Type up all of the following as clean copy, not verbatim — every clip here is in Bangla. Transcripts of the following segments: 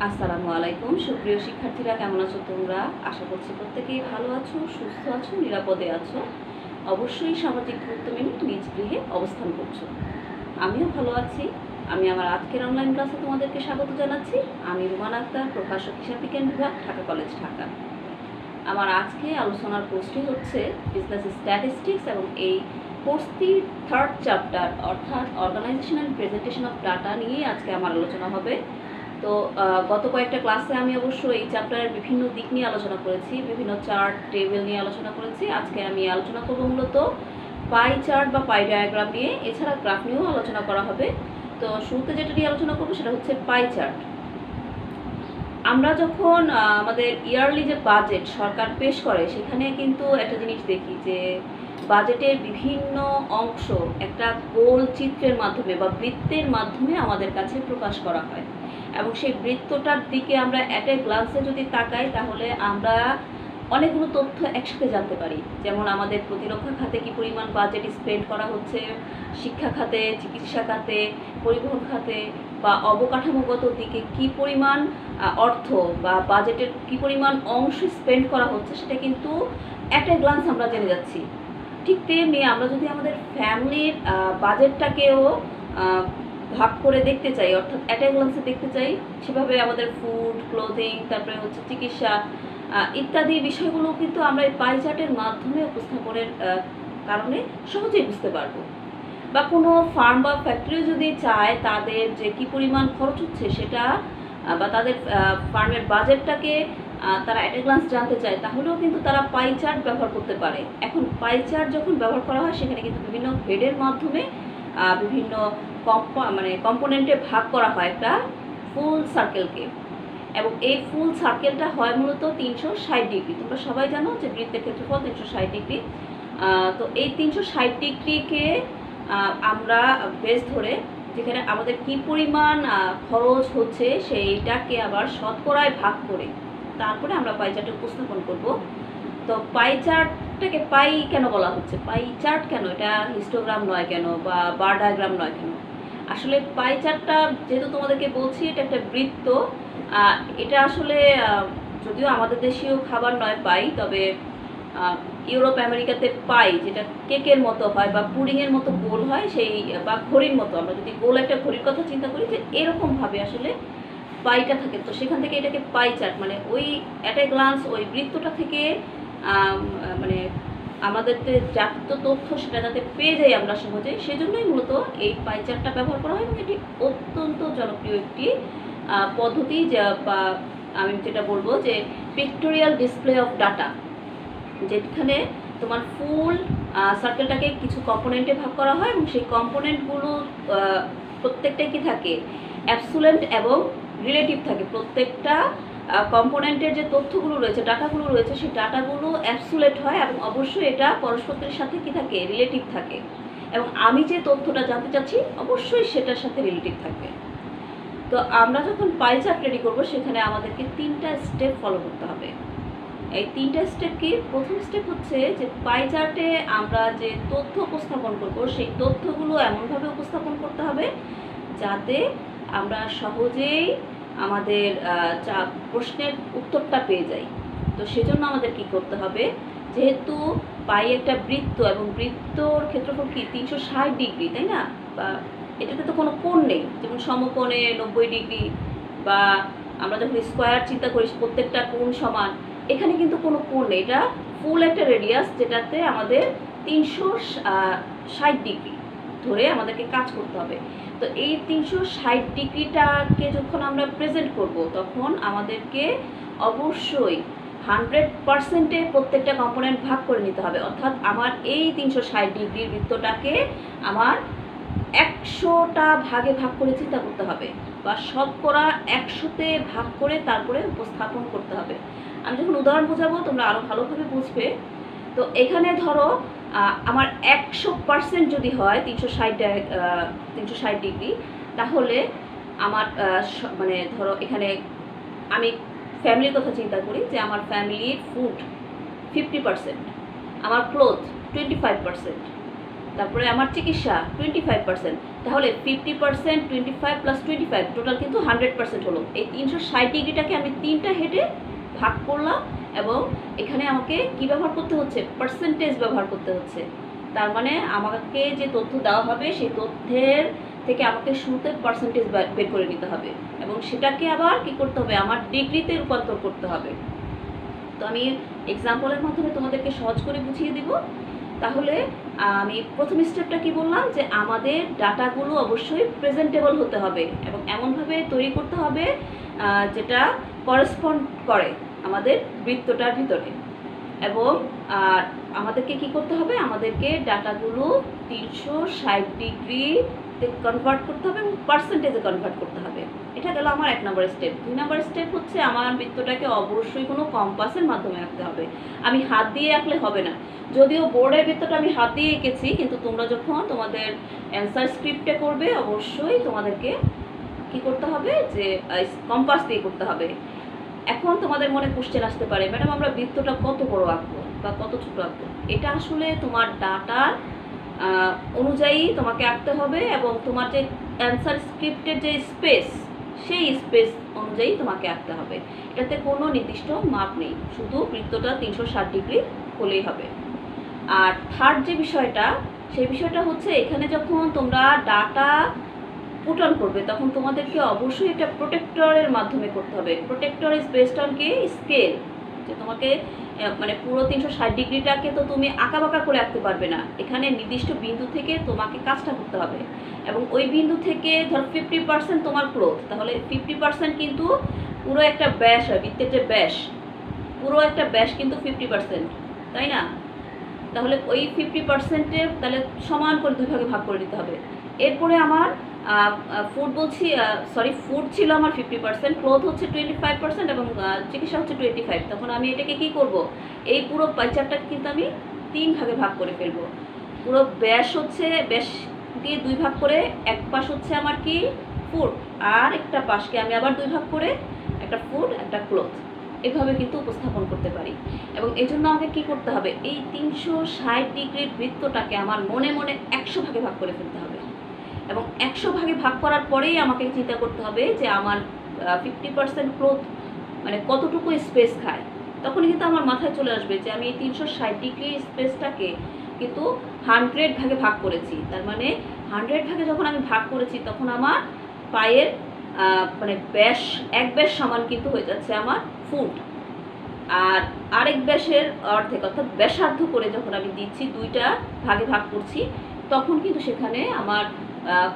আসসালামু আলাইকুম সুপ্রিয় শিক্ষার্থীরা, কেমন আছো তোমরা? আশা করছি প্রত্যেকেই ভালো আছো, সুস্থ আছো, নিরাপদে আছো। অবশ্যই সামাজিক দূরত্ব মেনে নিজ গৃহে অবস্থান করছো। আমিও ভালো আছি। আমি আমার আজকের অনলাইন ক্লাসে তোমাদেরকে স্বাগত জানাচ্ছি। আমি রুমান আক্তার, প্রভাষক হিসাব বিজ্ঞান বিভাগ, ঢাকা কলেজ, ঢাকা। আমার আজকে আলোচনার কোর্সটি হচ্ছে বিজনেস স্ট্যাটিস্টিক্স এবং এই কোর্সটির থার্ড চ্যাপ্টার অর্থাৎ organisation and presentation of data নিয়ে আজকে আমার আলোচনা হবে। তো গত কয়েকটা ক্লাসে আমি অবশ্য এই চ্যাপ্টারের বিভিন্ন দিক নিয়ে আলোচনা করেছি, বিভিন্ন চার্ট টেবিল নিয়ে আলোচনা করেছি। আজকে আমি আলোচনা করব মূলত পাই চার্ট বা পাই ডায়াগ্রাম নিয়ে, এছাড়া গ্রাফ নিয়েও আলোচনা করা হবে। তো শুরুতে যেটা নিয়ে আলোচনা করবো সেটা হচ্ছে পাই চার্ট। আমরা যখন আমাদের ইয়ারলি যে বাজেট সরকার পেশ করে, সেখানে কিন্তু একটা জিনিস দেখি যে বাজেটের বিভিন্ন অংশ একটা গোল চিত্রের মাধ্যমে বা বৃত্তের মাধ্যমে আমাদের কাছে প্রকাশ করা হয়, এবং সেই বৃত্তটার দিকে আমরা অ্যাট এ গ্লান্সে যদি তাকাই তাহলে আমরা অনেকগুলো তথ্য একসাথে জানতে পারি। যেমন আমাদের প্রতিরক্ষা খাতে কী পরিমাণ বাজেট স্পেন্ড করা হচ্ছে, শিক্ষা খাতে, চিকিৎসা খাতে, পরিবহন খাতে বা অবকাঠামোগত দিকে কী পরিমাণ অর্থ বা বাজেটের কী পরিমাণ অংশ স্পেন্ড করা হচ্ছে, সেটা কিন্তু অ্যাট এ গ্লান্স আমরা জেনে যাচ্ছি। ঠিক তেমনি আমরা যদি আমাদের ফ্যামিলির বাজেটটাকেও ভাগ করে দেখতে চাই, অর্থাৎ অ্যাট এ গ্লান্সে দেখতে চাই, সেভাবে আমাদের ফুড, ক্লোদিং, তারপরে হচ্ছে চিকিৎসা ইত্যাদি বিষয়গুলো কিন্তু আমরা এই পাই চার্টের মাধ্যমে উপস্থাপনের কারণে সহজেই বুঝতে পারবো। বা কোনো ফার্ম বা ফ্যাক্টরি যদি চায় তাদের যে কী পরিমাণ খরচ হচ্ছে সেটা বা তাদের ফার্মের বাজেটটাকে তারা অ্যাট এ গ্লান্স জানতে চায়, তাহলেও কিন্তু তারা পাই চার্ট ব্যবহার করতে পারে। এখন পাই চার্ট যখন ব্যবহার করা হয় সেখানে কিন্তু বিভিন্ন হেডের মাধ্যমে বিভিন্ন কম্পোনেন্টে ভাগ করা হয় একটা ফুল সার্কেলকে, এবং এই ফুল সার্কেলটা হয় মূলত 360 ডিগ্রি। তোমরা সবাই জানো যে বৃত্তের ক্ষেত্রফল 360 ডিগ্রি। তো এই 360 ডিগ্রিকে আমরা বেস ধরে যেখানে আমাদের কি পরিমাণ খরচ হচ্ছে সেইটাকে আবার শতকরায় ভাগ করে তারপরে আমরা পাই চার্টে উপস্থাপন করব। তো পাই চার্টটাকে পাই কেন বলা হচ্ছে, পাই চার্ট কেন, এটা হিস্টোগ্রাম নয় কেন বা বার ডায়াগ্রাম নয় কেন? আসলে পাই চার্টটা যেহেতু তোমাদেরকে বলছি এটা একটা বৃত্ত, এটা আসলে যদিও আমাদের দেশীয় খাবার নয় পাই, তবে ইউরোপ আমেরিকাতে পাই যেটা কেকের মতো হয় বা পুডিংয়ের মতো গোল হয়, সেই বা ঘড়ির মতো, আমরা যদি গোল একটা ঘড়ির কথা চিন্তা করি যে এরকমভাবে আসলে পাইটা থাকে। তো সেখান থেকে এটাকে পাই চার্ট মানে ওই অ্যাট এ গ্লান্স ওই বৃত্তটা থেকে মানে আমাদের যত তথ্য সেটা যাতে পেয়ে যাই আমরা সহজে, সেজন্যই মূলত এই পাই চার্টটা ব্যবহার করা হয়। এবং এটি অত্যন্ত জনপ্রিয় একটি পদ্ধতি, যা বা আমি যেটা বলবো যে পিক্টোরিয়াল ডিসপ্লে অফ ডাটা, যেখানে তোমার ফুল সার্কেলটাকে কিছু কম্পোনেন্টে ভাগ করা হয় এবং সেই কম্পোনেন্টগুলো প্রত্যেকটাই কি থাকে, অ্যাবসোলিউট এবং রিলেটিভ থাকে। প্রত্যেকটা কম্পোনেন্টের যে তথ্যগুলো রয়েছে, ডাটাগুলো রয়েছে, সেই ডাটাগুলো অ্যাবসোলিউট হয় এবং অবশ্যই এটা পরস্পরের সাথে কি থাকে, রিলেটিভ থাকে। এবং আমি যে তথ্যটা জানতে চাচ্ছি অবশ্যই সেটার সাথে রিলেটিভ থাকবে। তো আমরা যখন পাই চার্ট রেডি করবো সেখানে আমাদেরকে 3টা স্টেপ ফলো করতে হবে। এই 3টা স্টেপ কি? প্রথম স্টেপ হচ্ছে যে পাই চার্টে আমরা যে তথ্য উপস্থাপন করব সেই তথ্যগুলো এমনভাবে উপস্থাপন করতে হবে যাতে আমরা সহজেই আমাদের প্রশ্নের উত্তরটা পেয়ে যাই। তো সেজন্য আমাদের কি করতে হবে, যেহেতু পাই একটা বৃত্ত এবং বৃত্তর ক্ষেত্রফল কি 360 ডিগ্রি, তাই না? বা এটাতে তো কোনো কোণ নেই, যেমন সমকোণে 90 ডিগ্রি, বা আমরা যখন স্কোয়ার চিন্তা করি প্রত্যেকটা কোণ সমান, এখানে কিন্তু কোনো কোণ নেই। এটা ফুল একটা রেডিয়াস যেটাতে আমাদের 360 ডিগ্রি ধরে আমাদেরকে কাজ করতে হবে। তো এই 360 ডিগ্রিটাকে যখন আমরা প্রেজেন্ট করব তখন আমাদেরকে অবশ্যই 100%-এ প্রত্যেকটা কম্পোনেন্ট ভাগ করে নিতে হবে। অর্থাৎ আমার এই 360 ডিগ্রির বৃত্তটাকে আমার 100টা ভাগে ভাগ করে চিন্তা করতে হবে, বা শতকরা 100তে ভাগ করে তারপরে উপস্থাপন করতে হবে। আমি যখন উদাহরণ বোঝাবো তোমরা আরও ভালোভাবে বুঝবে। তো এখানে ধরো আমার 100% যদি হয় 360 ডিগ্রি, তাহলে আমার মানে ধরো এখানে আমি ফ্যামিলির কথা চিন্তা করি যে আমার ফ্যামিলির ফুড 50%, আমার ক্লোথ 25%, তারপরে আমার চিকিৎসা 25%। তাহলে 50%, 25 প্লাস 25 টোটাল কিন্তু 100% হলো। এই 360 ডিগ্রিটাকে আমি 3টা হেডে ভাগ করলাম এবং এখানে আমাকে কি ব্যবহার করতে হচ্ছে, পার্সেন্টেজ ব্যবহার করতে হচ্ছে। তার মানে আমাকে যে তথ্য দেওয়া হবে সেই তথ্যের থেকে আমাকে শুরুতে পার্সেন্টেজ বের করে নিতে হবে এবং সেটাকে আবার কি করতে হবে, আমার ডিগ্রিতে রূপান্তর করতে হবে। তো আমি এক্সাম্পলের মাধ্যমে তোমাদেরকে সহজ করে বুঝিয়ে দিব। তাহলে আমি প্রথম স্টেপটা কি বললাম, যে আমাদের ডাটাগুলো অবশ্যই প্রেজেন্টেবল হতে হবে এবং এমনভাবে তৈরি করতে হবে যেটা করেসপন্ড করে আমাদের বৃত্তটার ভিতরে। এবং আমাদেরকে কি করতে হবে, আমাদেরকে ডাটাগুলো 360 ডিগ্রিতে কনভার্ট করতে হবে এবং পার্সেন্টেজে কনভার্ট করতে হবে। এটা গেল আমার 1 নম্বর স্টেপ। 2 নম্বর স্টেপ হচ্ছে আমার বৃত্তটাকে অবশ্যই কোনো কম্পাসের মাধ্যমে আঁকতে হবে। আমি হাত দিয়ে আঁকলে হবে না, যদিও বোর্ডের বৃত্তটা আমি হাত দিয়ে এঁকেছি, কিন্তু তোমরা যখন তোমাদের অ্যান্সার স্ক্রিপ্টে করবে অবশ্যই তোমাদেরকে কি করতে হবে, যে কম্পাস দিয়ে করতে হবে। এখন তোমাদের মনে কোশ্চেন আসতে পারে, ম্যাডাম আমরা বৃত্তটা কত বড় আঁকবো বা কত ছোট আঁকবো? এটা আসলে তোমার ডাটার অনুযায়ী তোমাকে আঁকতে হবে এবং তোমার যে অ্যান্সার স্ক্রিপ্টের যে স্পেস, সেই স্পেস অনুযায়ী তোমাকে আঁকতে হবে। এটাতে কোনো নির্দিষ্ট মাপ নেই, শুধু বৃত্তটা 360 ডিগ্রি হলেই হবে। আর থার্ড যে বিষয়টা, সেই বিষয়টা হচ্ছে এখানে যখন তোমরা ডাটা পুট অন করবে তখন তোমাদেরকে অবশ্যই একটা প্রোটেক্টরের মাধ্যমে করতে হবে। প্রোটেক্টর ইজ বেসড অন কি, স্কেল। যে তোমাকে মানে পুরো 360 ডিগ্রিটাকে তো তুমি আঁকাবাঁকা করে আঁকতে পারবে না, এখানে নির্দিষ্ট বিন্দু থেকে তোমাকে কাজটা করতে হবে এবং ওই বিন্দু থেকে ধর 50% তোমার ক্লোথ, তাহলে 50% কিন্তু পুরো একটা ব্যাস হয়, বৃত্তের যে ব্যাস, পুরো একটা ব্যাস কিন্তু 50%, তাই না? তাহলে ওই 50%-এর তাহলে সমান করে 2 ভাগে ভাগ করে দিতে হবে। এরপরে আমার ফুড ছিল আমার 50%, ক্লোথ হচ্ছে 25% এবং চিকিৎসা হচ্ছে 25। তখন আমি এটাকে কি করব, এই পুরো পাইচারটাকে কিন্তু আমি 3 ভাগে ভাগ করে ফেলবো। পুরো ব্যাস হচ্ছে, ব্যাস দিয়ে 2 ভাগ করে, এক পাশ হচ্ছে আমার কি ফুড, আর একটা পাশকে আমি আবার 2 ভাগ করে, একটা ফুড একটা ক্লোথ, এভাবে কিন্তু উপস্থাপন করতে পারি। এবং এই জন্য আমাকে কী করতে হবে, এই 360 ডিগ্রির বৃত্তটাকে আমার মনে মনে 100 ভাগে ভাগ করে ফেলতে হবে এবং 100 ভাগে ভাগ করার পরেই আমাকে চিন্তা করতে হবে যে আমার 50% ক্লোথ মানে কতটুকু স্পেস খায়। তখনই কিন্তু আমার মাথায় চলে আসবে যে আমি এই 360 ডিগ্রি স্পেসটাকে কিন্তু 100 ভাগে ভাগ করেছি। তার মানে 100 ভাগে যখন আমি ভাগ করেছি তখন আমার পায়ের মানে ব্যাস, এক ব্যাস সমান কিন্তু হয়ে যাচ্ছে আমার ফুট, আর আরেক ব্যাসের অর্ধেক অর্থাৎ ব্যাসার্ধ করে যখন আমি দিচ্ছি, 2টা ভাগে ভাগ করছি, তখন কিন্তু সেখানে আমার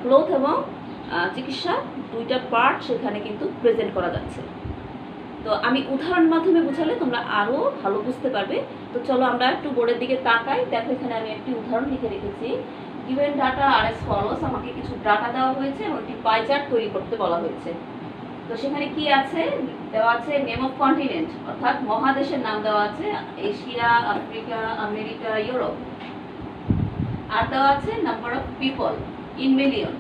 ক্লোথ এবং চিকিৎসা 2টা পার্ট সেখানে কিন্তু প্রেজেন্ট করা যাচ্ছে। তো আমি উদাহরণের মাধ্যমে বোঝালে তোমরা আরও ভালো বুঝতে পারবে। তো চলো আমরা একটু বোর্ডের দিকে তাকাই। দেখো এখানে আমি একটি উদাহরণ লিখে রেখেছি। গিভেন ডাটা আর এস ফলোস, আমাকে কিছু ডাটা দেওয়া হয়েছে এবং একটি পাই চার্ট তৈরি করতে বলা হয়েছে। তো সেখানে কি আছে দেওয়া আছে, নেম অফ কন্টিনেন্ট অর্থাৎ মহাদেশের নাম দেওয়া আছে, এশিয়া, আফ্রিকা, আমেরিকা, ইউরোপ। আর দেওয়া আছে number of people in million.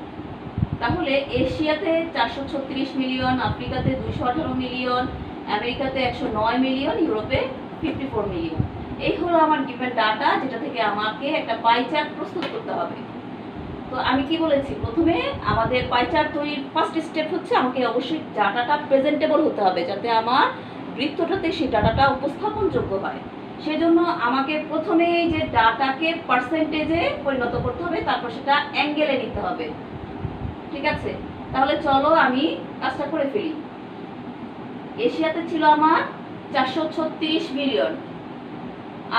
তাহলে এশিয়াতে 436 মিলিয়ন, আফ্রিকাতে 218 মিলিয়ন, আমেরিকাতে 109 মিলিয়ন, ইউরোপে 54 মিলিয়ন। এই হলো আমার গিভেন ডাটা, যেটা থেকে আমাকে একটা পাই চার্ট প্রস্তুত করতে হবে। তো আমি কি বলেছি, প্রথমে আমাদের পাই চার্ট তৈরির ফার্স্ট স্টেপ হচ্ছে আমাকে অবশ্যই ডাটাটা প্রেজেন্টেবল হতে হবে, যাতে আমার বৃত্তটাতে সেই ডাটাটা উপস্থাপনযোগ্য হয়। সেজন্য আমাকে প্রথমে যে ডাটাকে পার্সেন্টেজে পরিণত করতে হবে, তারপর সেটা অ্যাঙ্গেলে নিতে হবে। ঠিক আছে, তাহলে চলো আমি কাজটা করে ফেলি। এশিয়াতে ছিল আমার 436 মিলিয়ন,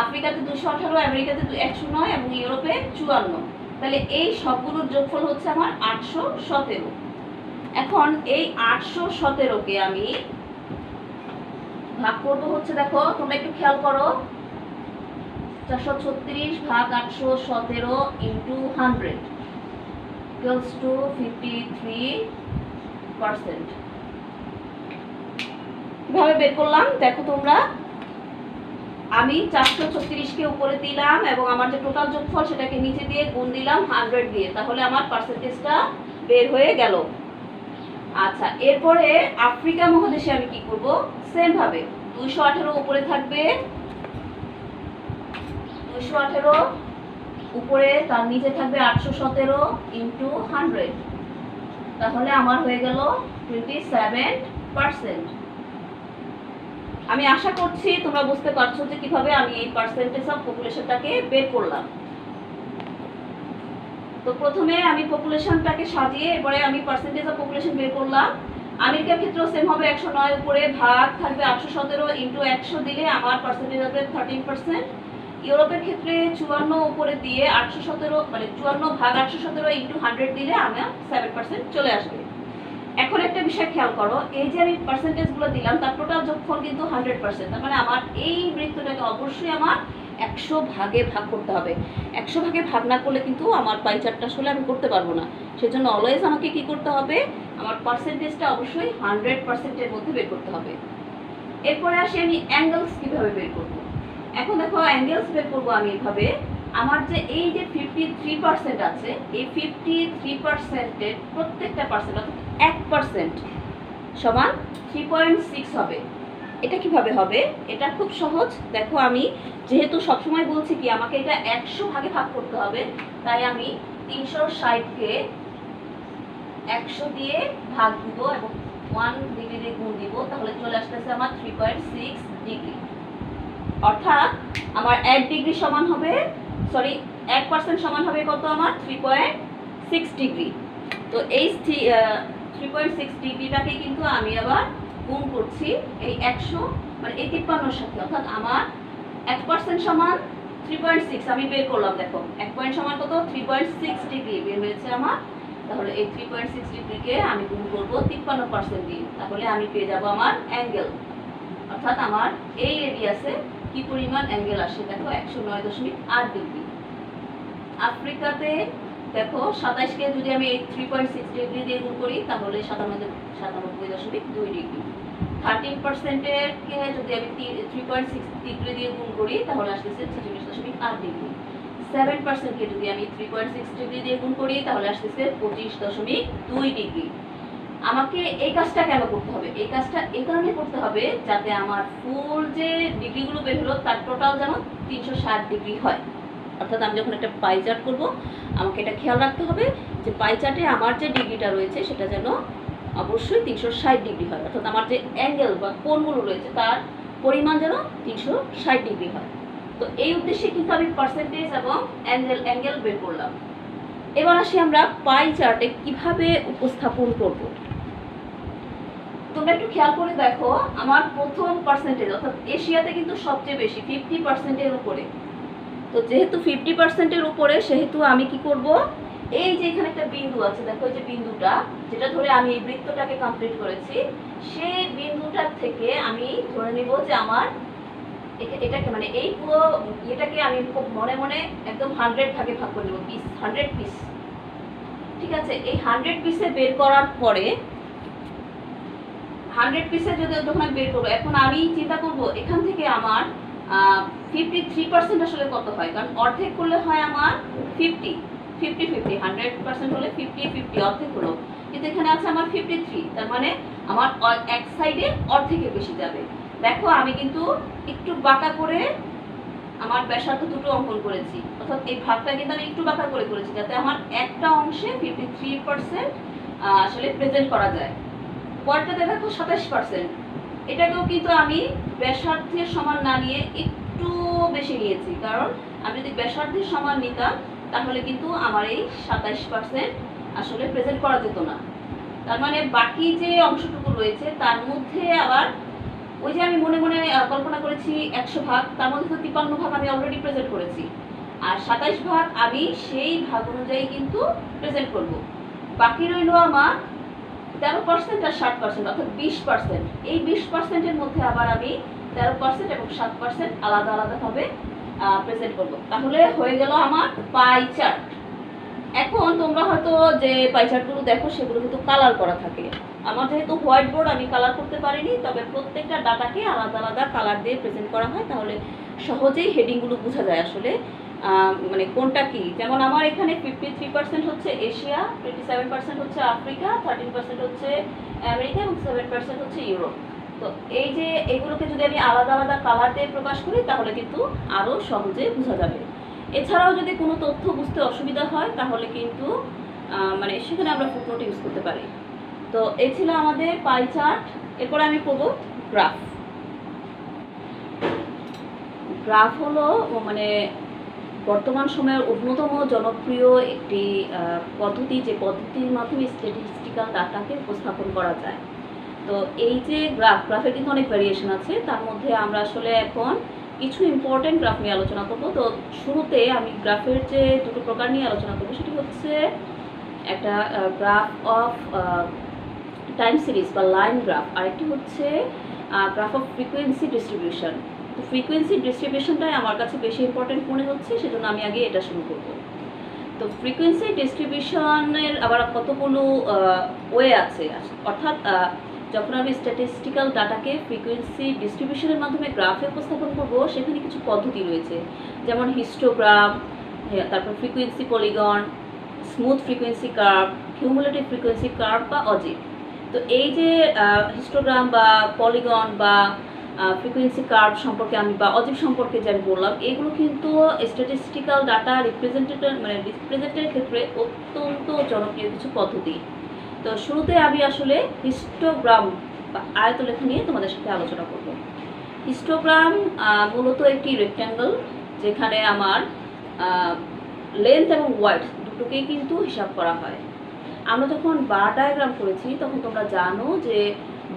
আফ্রিকাতে 218, আমেরিকাতে 109 এবং ইউরোপে 54। তাহলে এই সবগুলোর যোগফল হচ্ছে আমার 817। এখন এই 817কে আমি ভাগ করবো হচ্ছে, দেখো তোমরা একটু খেয়াল করো, 436 ভাগ 817 ইন্টু 100 equals to 53%। কিভাবে বের করলাম দেখো তোমরা, আমি 436কে উপরে দিলাম এবং আমার যে টোটাল যোগফল সেটাকে নিচে দিয়ে গুণ দিলাম 100 দিয়ে, তাহলে আমার পার্সেন্টেজটা বের হয়ে গেল। আচ্ছা, এরপরে আফ্রিকা মহাদেশে আমি কি করব, সেম ভাবে 218 উপরে থাকবে, 218 উপরে তার নিচে থাকবে 817 ইন্টু 100, তাহলে আমার হয়ে গেল 27%। আমি আশা করছি তোমরা বুঝতে পারছো যে কিভাবে আমি এই পার্সেন্টেজ অফ পপুলেশনটাকে বের করলাম। তো প্রথমে আমি পপুলেশনটাকে সাজিয়ে এরপরে আমি পার্সেন্টেজ অফ পপুলেশন বের করলাম। আমেরিকার ক্ষেত্রেও সেম হবে, 109 উপরে ভাগ থাকবে 817 ইন্টু 100 দিলে আমার পার্সেন্টেজ হবে 13%। ইউরোপের ক্ষেত্রে 54 উপরে দিয়ে 817 মানে 54 ভাগ 817 ইন্টু 100 দিলে আমার 7% চলে আসবে। এখন একটা বিষয় খেয়াল করো, এই যে আমি পার্সেন্টেজগুলো দিলাম তার টোটাল যোগফল কিন্তু 100%। তার মানে আমার এই বৃত্তটাকে অবশ্যই আমার 100 ভাগে ভাগ করতে হবে। 100 ভাগে ভাগ না করলে কিন্তু আমার পাই চার্টটা আসলে আমি করতে পারবো না। সেজন্য অলওয়েজ আমাকে কি করতে হবে, আমার পার্সেন্টেজটা অবশ্যই 100%-এর মধ্যে বের করতে হবে। এরপরে আসি আমি অ্যাঙ্গেলস কিভাবে বের করব। এখন দেখো অ্যাঙ্গেলস বের করবো আমি এভাবে, আমার যে এই যে 53% আছে, এই 53%-এর প্রত্যেকটা পার্সেন্ট অর্থাৎ 1% সমান 3.6 হবে। এটা কিভাবে হবে? এটা খুব সহজ। দেখো আমি যেহেতু সবসময় বলছি কি আমাকে এটা 100 ভাগে ভাগ করতে হবে, তাই আমি 360-কে 100 দিয়ে ভাগ দিব এবং 1 ডিগ্রি দিয়ে গুণ দিব, তাহলে চলে আসতেছে আমার 3.6 ডিগ্রি। অর্থাৎ আমার 1 ডিগ্রি সমান হবে, সরি 1% সমান হবে কত, আমার 3.6 ডিগ্রি। তো এই 3.6 ডিগ্রিটাকে কিন্তু আমি আবার গুণ করছি এই 100 মানে এই 53-এর সাথে, অর্থাৎ আমার 1% সমান 3.6 আমি বের করলাম। দেখো 1 পয়েন্ট সমান কত, 3.6 ডিগ্রি বের হয়েছে আমার। তাহলে এই 3.6 ডিগ্রিকে আমি গুণ করব 53% দিয়ে, তাহলে আমি পেয়ে যাব আমার অ্যাঙ্গেল। অর্থাৎ আমার এই রেডিয়াসে কি পরিমাণ অ্যাঙ্গেল আসে, দেখো 109.8 ডিগ্রি। আফ্রিকাতে দেখো 27-কে যদি আমি এই 3.6 ডিগ্রি দিয়ে গুণ করি তাহলে 97.2 ডিগ্রি। 13%-কে যদি আমি 3.6 ডিগ্রি দিয়ে গুণ করি তাহলে আসতেছে 46.8 ডিগ্রি। 7%-কে যদি আমি 3.6 ডিগ্রি দিয়ে গুণ করি তাহলে আসতেছে 25.2 ডিগ্রি। আমাকে এই কাজটা কেন করতে হবে? এই কাজটা এই কারণে করতে হবে যাতে আমার ফুল যে ডিগ্রিগুলো বের হলো তার টোটাল যেন 360 ডিগ্রি হয়। অর্থাৎ আমি যখন একটা পাই চার্ট করবো আমাকে এটা খেয়াল রাখতে হবে যে পাই চার্টে আমার যে ডিগ্রিটা রয়েছে সেটা যেন অবশ্যই 360 ডিগ্রি হয়, অর্থাৎ আমার যে অ্যাঙ্গেল বা কোণগুলো রয়েছে তার পরিমাণ যেন 360 ডিগ্রি হয়। তো এই উদ্দেশ্যে কিন্তু আমি পার্সেন্টেজ এবং অ্যাঙ্গেল বের করলাম। এবার আসি আমরা পাই চার্টে কিভাবে উপস্থাপন করব। তোমরা একটু খেয়াল করে দেখো, আমার প্রথম পার্সেন্টেজ অর্থাৎ এশিয়াতে কিন্তু সবচেয়ে বেশি 50%-এর উপরে। তো যেহেতু 50%-এর উপরে সেহেতু আমি কি করব, এই যে এখানে একটা বিন্দু আছে, দেখো এই যে বিন্দুটা যেটা ধরে আমি এই বৃত্তটাকে কমপ্লিট করেছি, সেই বিন্দুটার থেকে আমি ধরে নিব যে আমার এটাকে মানে এই পুরো এটাকে আমি খুব মনে মনে একদম 100 ভাগে ভাগ করে নেব, 100 পিস। ঠিক আছে, এই 100 পিসে বের করার পরে 100 পিসে যখন আমি বের করবো, এখন আমি চিন্তা করব এখান থেকে আমার 53% আসলে কত হয়, কারণ অর্ধেক করলে হয় আমার 50 100% হলে 50 অর্ধেক হলো, কিন্তু এখানে আছে আমার 53, তার মানে আমার এক সাইডে অর্ধেকের বেশি যাবে। দেখো আমি কিন্তু একটু বাঁকা করে আমার ব্যাসার্ধ দুটো অঙ্কন করেছি, অর্থাৎ এই ভাগটা কিন্তু আমি একটু বাঁকা করে করেছি যাতে আমার একটা অংশে 53% আসলে প্রেজেন্ট করা যায়। পরটাতে দেখো 27%, এটাকেও কিন্তু আমি ব্যাসার্ধের সমান না নিয়ে একটু বেশি নিয়েছি, কারণ আমি যদি ব্যাসার্ধের সমান নিতাম তাহলে কিন্তু আমার এই 27% আসলে প্রেজেন্ট করা যেত না। তার মানে বাকি যে অংশটুকু রয়েছে তার মধ্যে আবার ওই যে আমি মনে মনে কল্পনা করেছি 100 ভাগ, তার মধ্যে তো 53 ভাগ আমি অলরেডি প্রেজেন্ট করেছি, আর 27 ভাগ আমি সেই ভাগ অনুযায়ী কিন্তু প্রেজেন্ট করব। বাকি রইল আমার 13% আর 60%, অর্থাৎ 20%। এই 20%-এর মধ্যে আবার আমি 13% এবং 7% আলাদা আলাদাভাবে প্রেজেন্ট করব। তাহলে হয়ে গেল আমার পাই চার্ট। এখন তোমরা হয়তো যে পাই চার্টগুলো দেখো সেগুলো কিন্তু কালার করা থাকে। আমার যেহেতু হোয়াইট বোর্ড আমি কালার করতে পারিনি, তবে প্রত্যেকটা ডাটাকে আলাদা আলাদা কালার দিয়ে প্রেজেন্ট করা হয়, তাহলে সহজেই হেডিংগুলো বোঝা যায় আসলে মানে কোনটা কি। যেমন আমার এখানে 53% হচ্ছে এশিয়া, 27% হচ্ছে আফ্রিকা, 13% হচ্ছে আমেরিকা এবং 7% হচ্ছে ইউরোপ। তো এই যে এগুলোকে যদি আমি আলাদা আলাদা কালার দিয়ে প্রকাশ করি তাহলে কিন্তু আরও সহজে বোঝা যাবে। এছাড়াও যদি কোনো তথ্য বুঝতে অসুবিধা হয় তাহলে কিন্তু মানে সেখানে আমরা ফুটনোট ইউজ করতে পারি। তো এই ছিল আমাদের পাই চার্ট। এরপরে আমি করব গ্রাফ। গ্রাফ হলো মানে বর্তমান সময়ের অন্যতম জনপ্রিয় একটি পদ্ধতি, যে পদ্ধতির মাধ্যমে স্ট্যাটিস্টিক্যাল ডাটাকে উপস্থাপন করা যায়। তো এই যে গ্রাফের কিন্তু অনেক ভ্যারিয়েশন আছে, তার মধ্যে আমরা আসলে এখন কিছু ইম্পর্টেন্ট গ্রাফ নিয়ে আলোচনা করবো। তো শুরুতে আমি গ্রাফের যে দুটো প্রকার নিয়ে আলোচনা করবো সেটি হচ্ছে একটা গ্রাফ অফ টাইম সিরিজ বা লাইন গ্রাফ, আরেকটি হচ্ছে গ্রাফ অফ ফ্রিকোয়েন্সি ডিস্ট্রিবিউশন। তো ফ্রিকোয়েন্সি ডিস্ট্রিবিউশনটাই আমার কাছে বেশি ইম্পর্টেন্ট মনে হচ্ছে, সেজন্য আমি আগে এটা শুরু করব। তো ফ্রিকোয়েন্সি ডিস্ট্রিবিউশনের আবার কতগুলো ওয়ে আছে, অর্থাৎ যখন আমি স্ট্যাটিস্টিক্যাল ডাটাকে ফ্রিকোয়েন্সি ডিস্ট্রিবিউশনের মাধ্যমে গ্রাফে উপস্থাপন করব, সেখানে কিছু পদ্ধতি রয়েছে, যেমন হিস্টোগ্রাম, তারপর frequency polygon, smooth frequency curve, cumulative frequency curve বা অজিভ। তো এই যে হিস্টোগ্রাম বা পলিগন বা ফ্রিকোয়েন্সি কার্ভ সম্পর্কে আমি বা অজিভ সম্পর্কে যে আমি বললাম, এগুলো কিন্তু স্ট্যাটিস্টিক্যাল ডাটা রিপ্রেজেন্টের ক্ষেত্রে অত্যন্ত জনপ্রিয় কিছু পদ্ধতি। তো শুরুতে আমি আসলে হিস্টোগ্রাম বা আয়তলেখ নিয়ে তোমাদের সাথে আলোচনা করব। হিস্টোগ্রাম মূলত একটি রেক্ট্যাঙ্গল, যেখানে আমার লেন্থ এবং ওয়াইড দুটোকেই কিন্তু হিসাব করা হয়। আমরা যখন বার ডায়াগ্রাম করেছি তখন তোমরা জানো যে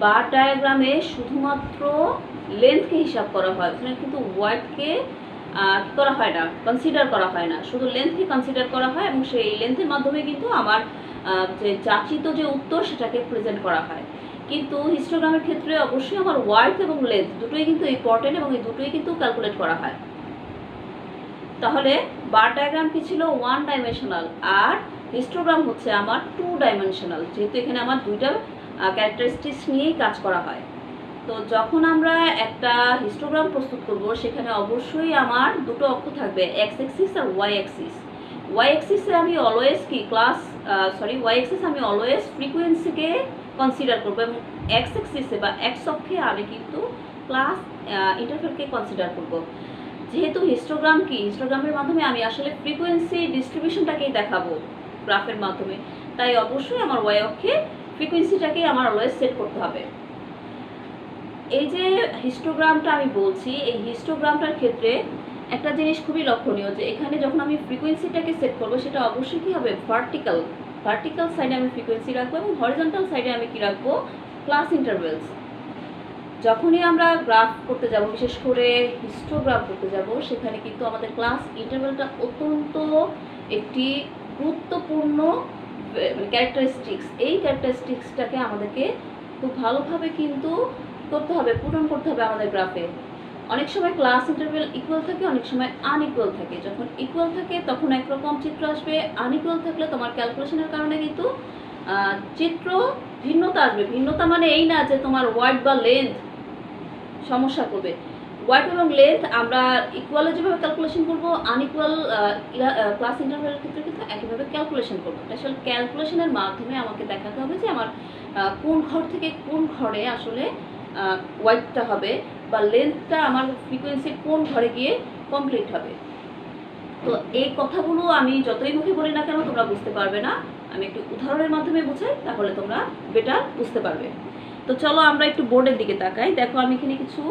বার ডায়াগ্রামে শুধুমাত্র লেন্থকে হিসাব করা হয়, ওখানে কিন্তু ওয়াইডকে কী করা হয় না, কনসিডার করা হয় না, শুধু লেন্থকে কনসিডার করা হয় এবং সেই লেন্থের মাধ্যমে কিন্তু আমার যে যাচিত যে উত্তর সেটাকে প্রেজেন্ট করা হয়। কিন্তু হিস্টোগ্রামের ক্ষেত্রে অবশ্যই আমার ওয়াইড এবং লেন্থ দুটোই কিন্তু ইম্পর্টেন্ট এবং এই দুটোই কিন্তু ক্যালকুলেট করা হয়। তাহলে বার ডায়াগ্রাম কি ছিল? ওয়ান ডাইমেনশনাল, আর হিস্টোগ্রাম হচ্ছে আমার টু ডাইমেনশনাল, যেহেতু এখানে আমার দুইটা ক্যারেক্টারিস্টিক্স নিয়েই কাজ করা হয়। তো যখন আমরা একটা হিস্টোগ্রাম প্রস্তুত করব, সেখানে অবশ্যই আমার দুটো অক্ষ থাকবে, এক্স অ্যাক্সিস আর ওয়াই অ্যাক্সিস। ওয়াই অ্যাক্সিসে আমি অলওয়েজ ওয়াই অ্যাক্সিস আমি অলওয়েজ ফ্রিকোয়েন্সিকে কনসিডার করবো, এবং এক্স অ্যাক্সিসে বা এক্স অক্ষে আমি কিন্তু ক্লাস ইন্টারভ্যালকে কনসিডার করব। যেহেতু হিস্টোগ্রামের মাধ্যমে আমি আসলে ফ্রিকোয়েন্সি ডিস্ট্রিবিউশনটাকেই দেখাবো গ্রাফের মাধ্যমে, তাই অবশ্যই আমার ওয়াই অক্ষে ফ্রিকোয়েন্সিটাকেই আমার অলওয়েজ সেট করতে হবে। এই যে হিস্টোগ্রামটা আমি বলছি, এই হিস্টোগ্রামটার ক্ষেত্রে একটা জিনিস খুবই লক্ষণীয়, যে এখানে যখন আমি ফ্রিকোয়েন্সিটাকে সেট করবো, সেটা অবশ্যই কী হবে, ভার্টিক্যাল সাইডে আমি ফ্রিকোয়েন্সি রাখবো এবং হরিজন্টাল সাইডে আমি কী রাখবো, ক্লাস ইন্টারভেলস। যখনই আমরা গ্রাফ করতে যাব, বিশেষ করে হিস্টোগ্রাফ করতে যাব, সেখানে কিন্তু আমাদের ক্লাস ইন্টারভেলটা অত্যন্ত একটি গুরুত্বপূর্ণ ক্যারেক্টারিস্টিক্স। এই ক্যারেক্টারিস্টিক্সটাকে আমাদেরকে খুব ভালোভাবে কিন্তু করতে হবে, পূরণ করতে হবে আমাদের গ্রাফে। অনেক সময় ক্লাস ইন্টারভেল ইকুয়াল থাকে, অনেক সময় আনইকুয়াল থাকে। যখন ইকুয়াল থাকে তখন একরকম চিত্র আসবে, আনইকুয়াল থাকলে তোমার ক্যালকুলেশনের কারণে কিন্তু চিত্র ভিন্নতা আসবে। ভিন্নতা মানে এই না যে তোমার ওয়াইড বা লেন্থ সমস্যা করবে। ওয়াইড এবং লেন্থ আমরা ইকুয়ালে যেভাবে ক্যালকুলেশন করবো, আনইকুয়াল ক্লাস ইন্টারভেলের ক্ষেত্রে কিন্তু একইভাবে ক্যালকুলেশন করবো। আসলে ক্যালকুলেশনের মাধ্যমে আমাকে দেখাতে হবে যে আমার কোন ঘর থেকে কোন ঘরে আসলে ওয়াইডটা হবে, বা লেন্থটা আমার ফ্রিকোয়েন্সির কোন ঘরে গিয়ে কমপ্লিট হবে। তো এই কথাগুলো আমি যতই মুখে বলি না কেন তোমরা বুঝতে পারবে না, আমি একটু উদাহরণের মাধ্যমে বুঝাই, তাহলে তোমরা বেটার বুঝতে পারবে। তো চলো আমরা একটু বোর্ডের দিকে তাকাই। দেখো আমি এখানে কিছু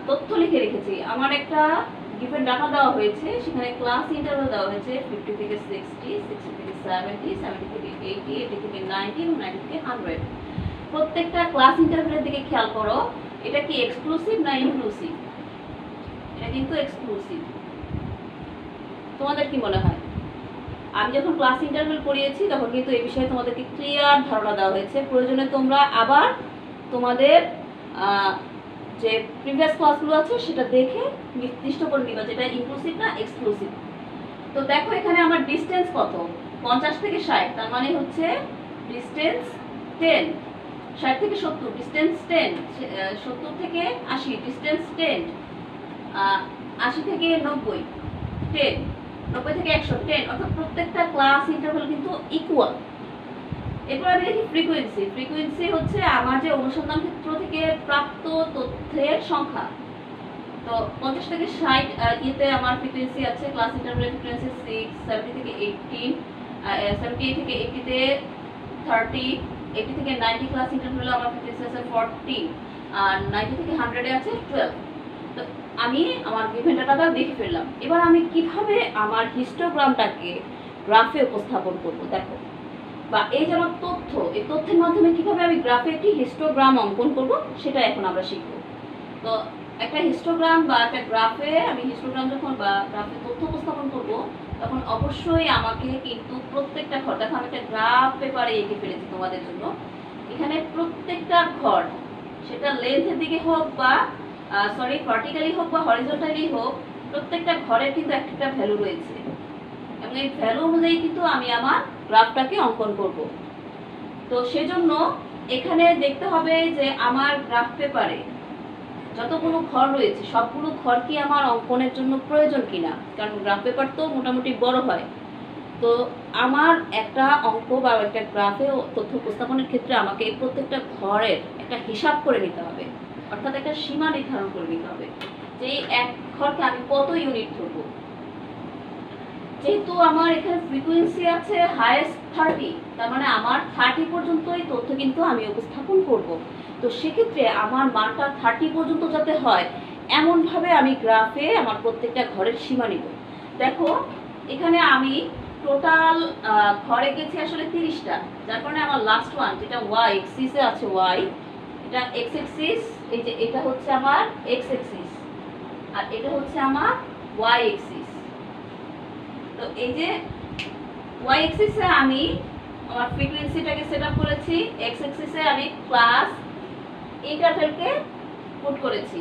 তথ্য লিখে রেখেছি। আমার একটা গিভেন ডাটা দেওয়া হয়েছে, সেখানে ক্লাস ইন্টারভ্যাল দেওয়া হয়েছে 50 থেকে 60, 60 থেকে 70, 70 থেকে 80, 80 থেকে 90 এবং 90 থেকে 100। প্রত্যেকটা ক্লাস ইন্টারভ্যালের দিকে খেয়াল করো, এটা কি এক্সক্লুসিভ না ইনক্লুসিভ? এটা কিন্তু এক্সক্লুসিভ। তোমাদের কি মনে হয়? আমি যখন ক্লাস ইন্টারভ্যাল পড়িয়েছি তখন কিন্তু এই বিষয়ে তোমাদেরকে ক্লিয়ার ধারণা দেওয়া হয়েছে। প্রয়োজনে তোমরা আবার তোমাদের যে প্রিভিয়াস ক্লাসগুলো আছে সেটা দেখে নির্দিষ্ট করে নিবা যেটা ইনক্লুসিভ না এক্সক্লুসিভ। তো দেখো এখানে আমার ডিস্টেন্স কত, 50 থেকে 60, তার মানে হচ্ছে ডিস্টেন্স 10। 60 থেকে 70 ডিস্টেন্স 10, 70 থেকে 80 ডিস্টেন্স 10, 80 থেকে 90 10, 90 থেকে 100 10, অর্থাৎ প্রত্যেকটা ক্লাস ইন্টারভ্যাল কিন্তু ইকুয়াল। এরপর আমি দেখি ফ্রিকোয়েন্সি হচ্ছে আমার যে অনুসন্ধান ক্ষেত্র থেকে প্রাপ্ত তথ্যের সংখ্যা। তো 50 থেকে 60 ইতে আমার ফ্রিকোয়েন্সি আছে, ক্লাস ইন্টারভ্যালের ফ্রিকোয়েন্সি 6, 70 থেকে 18, 78 থেকে 80 তে 30, 80 থেকে 90 ক্লাস ইন্টারভ্যালে আমার ফ্রিকোয়েন্সি আছে 40, আর 90 থেকে 100 এ আছে 12। তো আমি আমার গিভেন ডাটাটা দেখে ফেললাম। এবার আমি কিভাবে আমার হিস্টোগ্রামটাকে গ্রাফে উপস্থাপন করব দেখো, বা এই যে আমার তথ্য, এই তথ্যের মাধ্যমে কিভাবে আমি গ্রাফে একটি হিস্টোগ্রাম অঙ্কন করব সেটা এখন আমরা শিখব। তো একটা হিস্টোগ্রাম বা একটা গ্রাফে আমি হিস্টোগ্রাম যখন বা গ্রাফে তথ্য উপস্থাপন করব, তখন অবশ্যই আমাকে কিন্তু প্রত্যেকটা ঘর, দেখো আমি একটা গ্রাফ পেপারে এঁকে ফেলেছি তোমাদের জন্য। এখানে প্রত্যেকটা ঘর, সেটা লেন্থের দিকে হোক বা ভার্টিক্যালি হোক বা হরিজন্টালি হোক, প্রত্যেকটা ঘরের কিন্তু একটা ভ্যালু রয়েছে, এবং এই ভ্যালু অনুযায়ী কিন্তু আমি আমার গ্রাফটাকে অঙ্কন করব। তো সেজন্য এখানে দেখতে হবে যে আমার গ্রাফ পেপারে যতগুলো ঘর রয়েছে সবগুলো ঘর কি আমার অঙ্কনের জন্য প্রয়োজন কিনা, কারণ গ্রাফ পেপার তো মোটামুটি বড় হয়। তো আমার একটা অঙ্ক বা একটা গ্রাফে তথ্য উপস্থাপনের ক্ষেত্রে আমাকে এই প্রত্যেকটা ঘরের একটা হিসাব করে নিতে হবে, অর্থাৎ একটা সীমা নির্ধারণ করে নিতে হবে যে এক ঘরকে আমি কত ইউনিট ধরবো। যেহেতু আমার এখানে ফ্রিকোয়েন্সি আছে হাইয়েস্ট 30, তার মানে আমার 30 পর্যন্তই তথ্য কিন্তু আমি উপস্থাপন করব। তো সেক্ষেত্রে আমার মানটা 30 পর্যন্ত যাতে হয় এমনভাবে আমি গ্রাফে আমার প্রত্যেকটা ঘরের সীমা নিব। দেখো এখানে আমি টোটাল ঘরে গেছি আসলে 30টা, যার কারণে আমার লাস্ট ওয়ান যেটা ওয়াই এক্সিসে আছে, ওয়াই এটা এক্স এক্সিস, এই যে এটা হচ্ছে আমার এক্স এক্সিস আর এটা হচ্ছে আমার ওয়াই এক্সিস। তো এই যে ওয়াই এক্সিসে আমি আমার ফ্রিকোয়েন্সিটাকে সেট আপ করেছি, এক্স এক্সিসে আমি ক্লাস ইন্টারভ্যালকে পুট করেছি।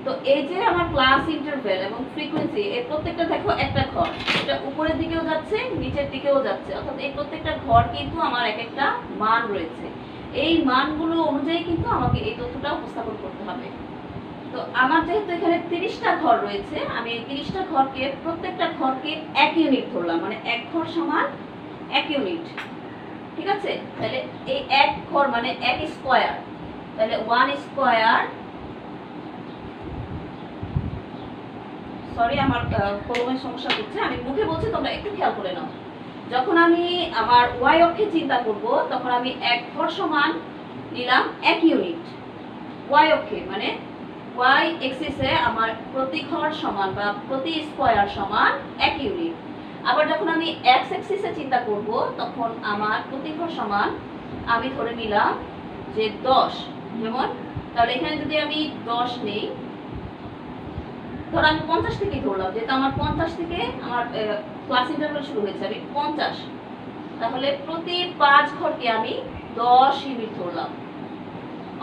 তো এই যে আমার ক্লাস ইন্টারভ্যাল এবং ফ্রিকোয়েন্সি এর প্রত্যেকটা দেখো একটা ঘর, এটা উপরের দিকেও যাচ্ছে নিচের দিকেও যাচ্ছে, অর্থাৎ এই প্রত্যেকটা ঘর কিন্তু আমার এক একটা মান রয়েছে। এই মানগুলো অনুযায়ী কিন্তু আমাকে এই তথ্যটা উপস্থাপন করতে হবে। তো আমার যেহেতু এখানে 30টা ঘর রয়েছে, আমি এই 30টা ঘরকে প্রত্যেকটা ঘরকে 1 ইউনিট ধরলাম, মানে এক ঘর সমান 1 ইউনিট। ঠিক আছে, তাহলে এই এক ঘর মানে 1 স্কয়ার, তাহলে 1 স্কয়ার, সরি আমার কলমের সমস্যা হচ্ছে, আমি মুখে বলছি তোমরা একটু খেয়াল করে নাও। যখন আমি আমার ওয়াই অক্ষে চিন্তা করব তখন আমি এক ঘর সমান নিলাম 1 ইউনিট, ওয়াই অক্ষে মানে ওয়াই এক্সিসে আমার প্রতি ঘর সমান বা প্রতি স্কয়ার সমান 1 ইউনিট। আবার যখন আমি এক্স এক্সিসে চিন্তা করব তখন আমার প্রতি ঘর সমান আমি ধরে নিলাম যে 10, যেমন তাহলে এখানে যদি আমি 10 নেই, ধর আমি 50 থেকেই ধরলাম, যেহেতু আমার 50 থেকে আমার ক্লাস ইন্টারভ্যাল শুরু হয়েছে, আমি 50, তাহলে প্রতি 5 ঘরকে আমি 10 ইউনিট ধরলাম,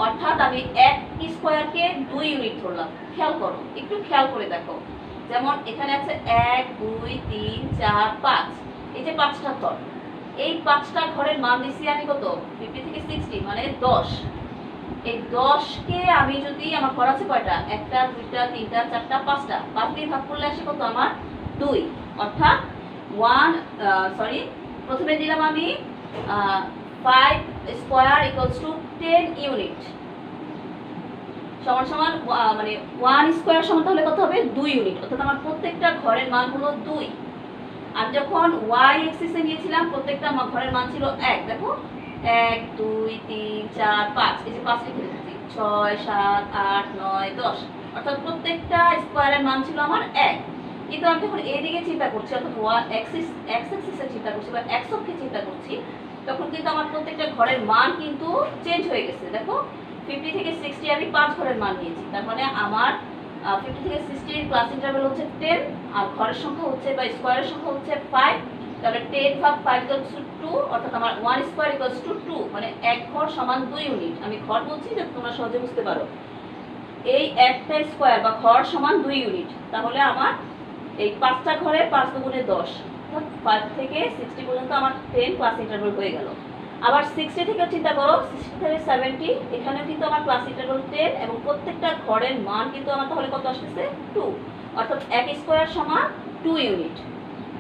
অর্থাৎ আমি 1 স্কয়ারকে 2 ইউনিট ধরলাম। খেয়াল করো, একটু খেয়াল করে দেখো, যেমন এখানে আছে 1 2 3 4 5, এই যে 5টা ঘর, এই 5টা ঘরের মান দিছি আমি কত 50 থেকে 60 মানে 10। এই 10কে আমি যদি আমার ঘর আছে কয়টা, 1টা 2টা 3টা 4টা 5টা, 5 দিয়ে ভাগ করলে আসে কত আমার 2, অর্থাৎ প্রথমে দিলাম আমি 5 স্কয়ার ইকুয়ালস টু 10 ইউনিট সমান সমান মানে 1 স্কয়ার সমান তাহলে কত হবে 2 ইউনিট, অর্থাৎ আমার প্রত্যেকটা ঘরের মান হলো 2। আমি যখন ওয়াই এক্সিসে নিয়েছিলাম প্রত্যেকটা ঘরের মান ছিল 1, দেখো 1 2 3 4 5, এই যে 5 লিখে দিচ্ছি, 6 7 8 9 10, অর্থাৎ প্রত্যেকটা স্কয়ারের মান ছিল আমার 1। কিন্তু আমি যখন এইদিকে চিন্তা করছি, অর্থাৎ এক্স এক্সিসে চিন্তা করছি বা এক্স অক্ষে চিন্তা করছি, তখন কিন্তু আমার প্রত্যেকটা ঘরের মান কিন্তু চেঞ্জ হয়ে গেছে। দেখো 50 থেকে 60 আমি 5 ঘরের মান নিয়েছি, তার মানে আমার 50 থেকে 60 এর ক্লাস ইন্টারভ্যাল হচ্ছে 10, আর ঘরের সংখ্যা হচ্ছে বা স্কয়ারের সংখ্যা হচ্ছে 5, তাহলে 10 ভাগ 5 ইকুয়ালস টু 2, অর্থাৎ আমার 1 স্কয়ার ইকুয়ালস টু 2, মানে এক ঘর সমান 2 ইউনিট। আমি ঘর বলছি যাতে তোমরা সহজে বুঝতে পারো, এই একটা স্কয়ার বা ঘর সমান 2 ইউনিট, তাহলে আমার এই 5টা ঘরে 5 দুগুণে 10, অর্থাৎ 5 থেকে 60 পর্যন্ত আমার 10 ক্লাস ইন্টারভ্যাল হয়ে গেল। আবার 60 থেকে চিন্তা করো, 60 থেকে 70, এখানেও কিন্তু আমার ক্লাস ইন্টারভ্যাল 10 এবং প্রত্যেকটা ঘরের মান কিন্তু আমার তাহলে কত আসতেছে 2, অর্থাৎ 1 স্কয়ার সমান 2 ইউনিট।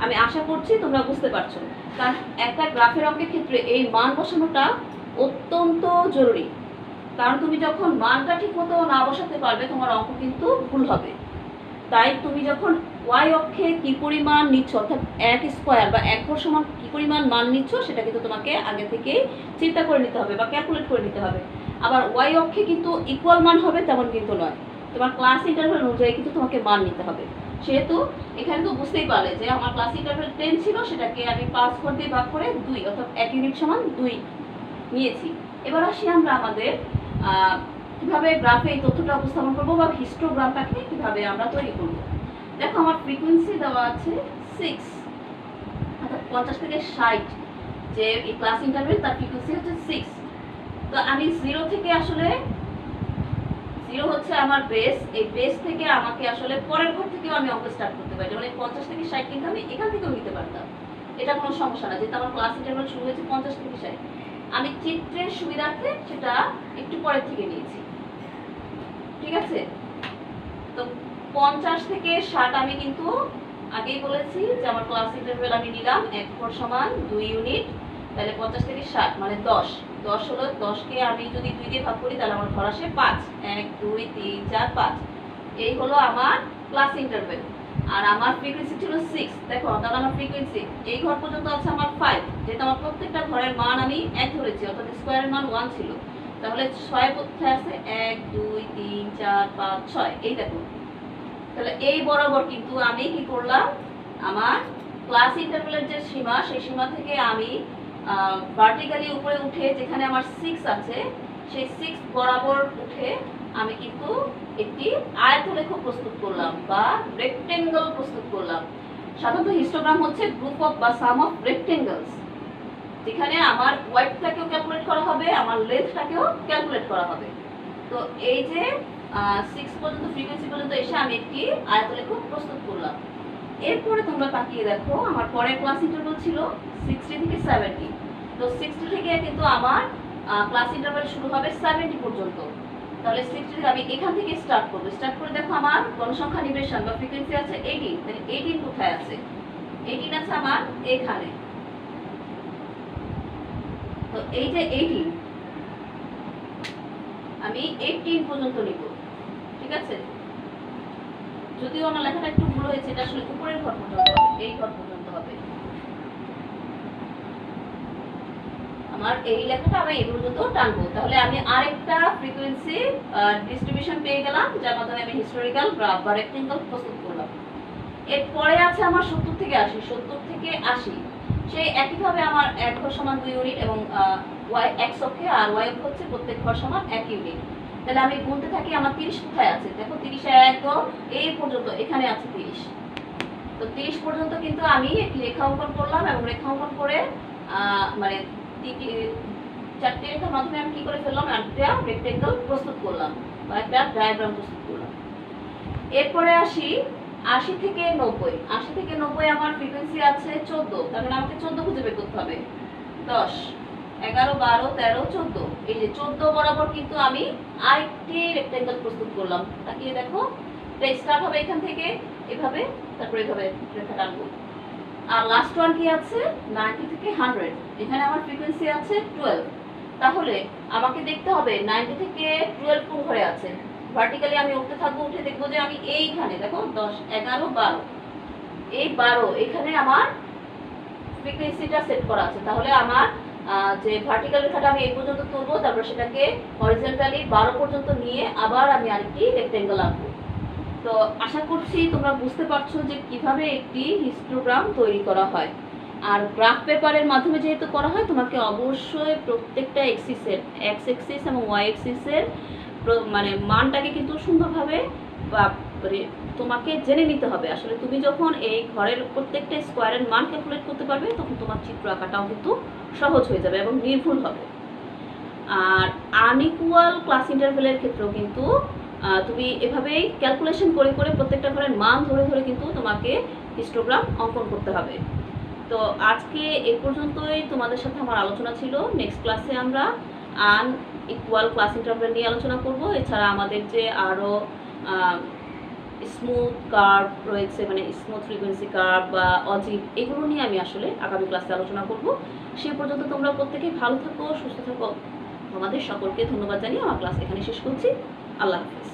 আমি আশা করছি তোমরা বুঝতে পারছো, কারণ একটা গ্রাফের অঙ্কের ক্ষেত্রে এই মান বসানোটা অত্যন্ত জরুরি, কারণ তুমি যখন মানটা ঠিকমতো না বসাতে পারবে তোমার অঙ্ক কিন্তু ভুল হবে। তাই তুমি যখন ওয়াই অক্ষে কি পরিমাণ নিচ্ছ, অর্থাৎ এক স্কোয়ার বা এক ঘর সমান কি পরিমাণ মান নিচ্ছ, সেটা কিন্তু তোমাকে আগে থেকেই চিন্তা করে নিতে হবে বা ক্যালকুলেট করে নিতে হবে। আবার ওয়াই অক্ষে কিন্তু ইকুয়াল মান হবে তেমন কিন্তু নয়, তোমার ক্লাস ইন্টারভ্যাল অনুযায়ী কিন্তু তোমাকে মান নিতে হবে। সেহেতু এখানে তো বুঝতেই পারলে যে আমার ক্লাস ইন্টারভ্যাল 10 ছিল, সেটাকে আমি 5 ঘর দিয়ে ভাগ করে 2, অর্থাৎ 1 ইউনিট সমান 2 নিয়েছি। এবার আসি আমরা আমাদের কিভাবে গ্রাফে এই তথ্যটা উপস্থাপন করবো বা হিস্টোগ্রামটাকে কিভাবে আমরা তৈরি করব। দেখো আমার ফ্রিকোয়েন্সি দেওয়া আছে 6, অর্থাৎ 50 থেকে 60 যে এই ক্লাস ইন্টারভ্যাল তার ফ্রিকোয়েন্সি হচ্ছে 6। তো আমি 0 থেকে আসলে 0 হচ্ছে আমার বেস, এই বেস থেকে আমাকে আসলে পরের ঘর থেকেও আমি অঙ্ক স্টার্ট করতে পারি, যেমন 50 থেকে 60 কিন্তু আমি এখান থেকেও নিতে পারতাম, এটা কোনো সমস্যা না, যেহেতু আমার ক্লাস ইন্টারভ্যাল শুরু হয়েছে 50 থেকে 60। আমি চিত্রের সুবিধার্থে সেটা একটু পরের থেকে নিয়েছি, ঠিক আছে। তো 50 থেকে 60 আমি কিন্তু আগেই বলেছি যে আমার ক্লাস ইন্টারভ্যাল আমি নিলাম 1 ঘর সমান 2 ইউনিট, তাহলে 50 থেকে 60 মানে 10 হলো, 10কে আমি যদি 2 দিয়ে ভাগ করি তাহলে আমার ঘর আসে 5, 1 2 3 4 5। এই হলো আমার ক্লাস ইন্টারভ্যাল। আর আমার ফ্রিকোয়েন্সি ছিল 6, দেখো তাহলে আমার ফ্রিকোয়েন্সি এই ঘর পর্যন্ত আছে আমার 5, যেহেতু আমার প্রত্যেকটা ঘরের মান আমি 1 ধরেছি, অর্থাৎ স্কোয়ারের মান 1 ছিল, তাহলে 6 কোথায় আছে 1 2 3 4 5 6, এই দেখো। তাহলে এই বরাবর কিন্তু আমি কি করলাম, আমার ক্লাস ইন্টারভ্যালের যে সীমা, সেই সীমা থেকে আমি ভার্টিক্যালি উপরে উঠে যেখানে আমার 6 আছে, সেই 6 বরাবর উঠে আমি কিন্তু একটি আয়তলেখ প্রস্তুত করলাম বা রেক্টেঙ্গল প্রস্তুত করলাম। সাধারণত হিস্টোগ্রাম হচ্ছে গ্রুপ অফ বা সাম অফ রেক্টেঙ্গলস, যেখানে আমার ওয়াইডটাকেও ক্যালকুলেট করা হবে, আমার লেন্থটাকেও ক্যালকুলেট করা হবে। তো এই যে 6 পর্যন্ত ফ্রিকোয়েন্সি পর্যন্ত এসে আমি একটি আয়তলেখ প্রস্তুত করলাম। এরপরে তোমরা তাকিয়ে দেখো, আমার পরের ক্লাস ইন্টারভ্যাল ছিল 60 থেকে 70। তো 60 থেকে কিন্তু আমার ক্লাস ইন্টারভ্যাল শুরু হবে 70 পর্যন্ত। তাহলে 60 থেকে আমি এখান থেকে স্টার্ট করব। স্টার্ট করে দেখো আমার গণসংখ্যা নিবেশন বা ফ্রিকোয়েন্সি আছে 18, তাহলে 18 কোথায় আছে? 18 আছে আমার এখানে। তো এই যে 18, আমি 18 পর্যন্ত নিব, ঠিক আছে। যদিও আমার লেখাটা একটু ভুল হয়েছে, এটা আসলে উপরের ঘর পর্যন্ত হবে, এই ঘর পর্যন্ত হবে আমার এই লেখাটা, আমি এই পর্যন্ত টানবো। তাহলে আমি আরেকটা ফ্রিকোয়েন্সি ডিস্ট্রিবিউশন পেয়ে গেলাম, যার মাধ্যমে আমি হিস্টোরিক্যাল গ্রাফ বা রেক্টেঙ্গল প্রস্তুত করলাম। এরপরে আছে আমার 70 থেকে 80। 70 থেকে 80 সেই একইভাবে আমার 1 ঘর সমান 2 ইউনিট এবং ওয়াই এক্স অক্ষে আর ওয়াই অক্ষ হচ্ছে প্রত্যেক ঘর সমান 1 ইউনিট। তাহলে আমি গুনতে থাকি, আমার 30 কোথায় আছে? দেখো 30 একদম এই পর্যন্ত, এখানে আছে 30। তো 30 পর্যন্ত কিন্তু আমি একটি রেখা অঙ্কন করলাম এবং রেখা অঙ্কন করে মানে 4টি রেখার মাধ্যমে আমি কি করে ফেললাম, একটা রেক্টেঙ্গল প্রস্তুত করলাম বা একটা ডায়াগ্রাম প্রস্তুত করলাম। এরপরে আসি 80 থেকে 90। 80 থেকে 90 আমার ফ্রিকোয়েন্সি আছে 14, তার মানে আমাকে 14 খুঁজে বের করতে হবে। 10 11 12 13 14, এই যে 14 বরাবর কিন্তু আমি আরেকটি রেক্টেঙ্গল প্রস্তুত করলাম। তাকিয়ে দেখো, এটা স্টার্ট হবে এখান থেকে এভাবে, তারপর এভাবে রেখা টানবো। আর লাস্ট ওয়ান কি আছে? 90 থেকে 100, এখানে আমার ফ্রিকোয়েন্সি আছে 12। তাহলে আমাকে দেখতে হবে 90 থেকে 12 কোন ঘরে আছে। ভার্টিক্যালি আমি উঠতে থাকবো, উঠে দেখবো যে আমি এইখানে দেখো 10 11 12, এই 12 এখানে আমার ফ্রিকোয়েন্সিটা সেট করা আছে। তাহলে আমার যে ভার্টিক্যাল রেখাটা আমি এই পর্যন্ত তুলবো, তারপর সেটাকে হরিজন্টালি 12 পর্যন্ত নিয়ে আবার আমি আরেকটি রেক্টেঙ্গল আঁকবো। তো আশা করছি তোমরা বুঝতে পারছো যে কিভাবে একটি হিস্টোগ্রাম তৈরি করা হয়। আর গ্রাফ পেপারের মাধ্যমে যেহেতু করা হয়, তোমাকে অবশ্যই প্রত্যেকটা এক্সিসের, এক্স এক্সিস এবং ওয়াই এক্সিসের মানে মানটাকে কিন্তু সুন্দরভাবে তোমাকে জেনে নিতে হবে। আসলে তুমি যখন এই ঘরের প্রত্যেকটা স্কোয়ারের মান ক্যালকুলেট করতে পারবে, তখন তোমার চিত্র আঁকাটাও কিন্তু সহজ হয়ে যাবে এবং নির্ভুল হবে। আর আনইকুয়াল ক্লাস ইন্টারভ্যালের ক্ষেত্রেও কিন্তু তুমি এভাবেই ক্যালকুলেশন করে করে প্রত্যেকটা ঘরের মান ধরে ধরে কিন্তু তোমাকে হিস্টোগ্রাম অঙ্কন করতে হবে। তো আজকে এই পর্যন্তই তোমাদের সাথে আমার আলোচনা ছিল। নেক্সট ক্লাসে আমরা আনইকুয়াল ক্লাস ইন্টারভ্যাল নিয়ে আলোচনা করব। এছাড়া আমাদের যে আরও স্মুথ কার্ভ রয়েছে, মানে স্মুথ ফ্রিকোয়েন্সি কার্ভ বা অজিব, এগুলো নিয়ে আমি আসলে আগামী ক্লাসে আলোচনা করব। সে পর্যন্ত তোমরা প্রত্যেকেই ভালো থাকো, সুস্থ থাকো। তোমাদের সকলকে ধন্যবাদ জানিয়ে আমার ক্লাস এখানে শেষ করছি। আল্লাহ হাফেজ।